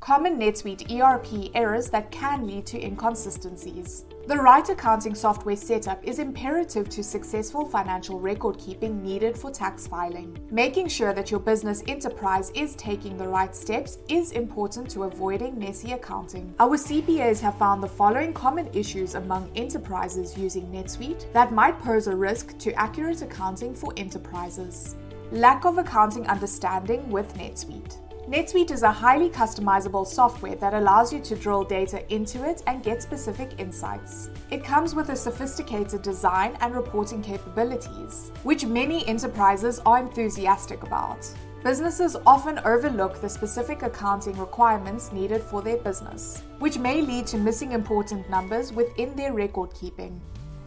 Common NetSuite ERP errors that can lead to inconsistencies. The right accounting software setup is imperative to successful financial record keeping needed for tax filing. Making sure that your business enterprise is taking the right steps is important to avoiding messy accounting. Our CPAs have found the following common issues among enterprises using NetSuite that might pose a risk to accurate accounting for enterprises. Lack of accounting understanding with NetSuite. NetSuite is a highly customizable software that allows you to drill data into it and get specific insights. It comes with a sophisticated design and reporting capabilities, which many enterprises are enthusiastic about. Businesses often overlook the specific accounting requirements needed for their business, which may lead to missing important numbers within their record keeping.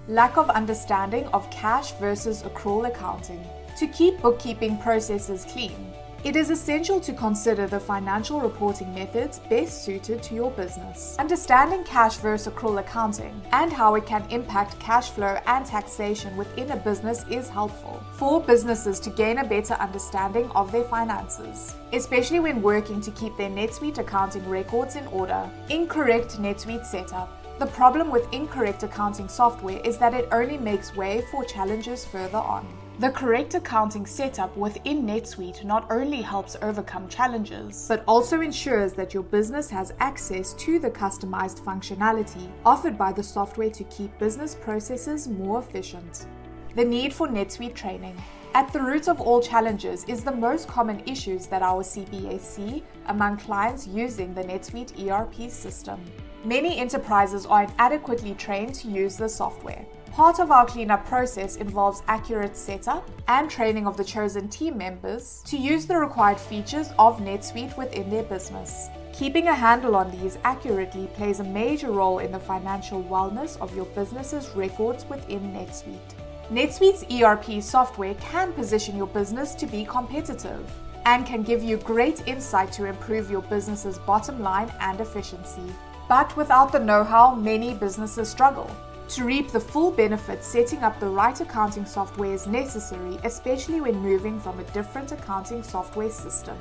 Lack of understanding of cash versus accrual accounting. To keep bookkeeping processes clean, it is essential to consider the financial reporting methods best suited to your business. Understanding cash versus accrual accounting and how it can impact cash flow and taxation within a business is helpful for businesses to gain a better understanding of their finances, especially when working to keep their NetSuite accounting records in order. Incorrect NetSuite setup. The problem with incorrect accounting software is that it only makes way for challenges further on. The correct accounting setup within NetSuite not only helps overcome challenges, but also ensures that your business has access to the customized functionality offered by the software to keep business processes more efficient. The need for NetSuite training. At the root of all challenges is the most common issues that our CPAs see among clients using the NetSuite ERP system. Many enterprises are inadequately trained to use the software. Part of our cleanup process involves accurate setup and training of the chosen team members to use the required features of NetSuite within their business. Keeping a handle on these accurately plays a major role in the financial wellness of your business's records within NetSuite. NetSuite's ERP software can position your business to be competitive and can give you great insight to improve your business's bottom line and efficiency. But without the know-how, many businesses struggle. To reap the full benefits, setting up the right accounting software is necessary, especially when moving from a different accounting software system.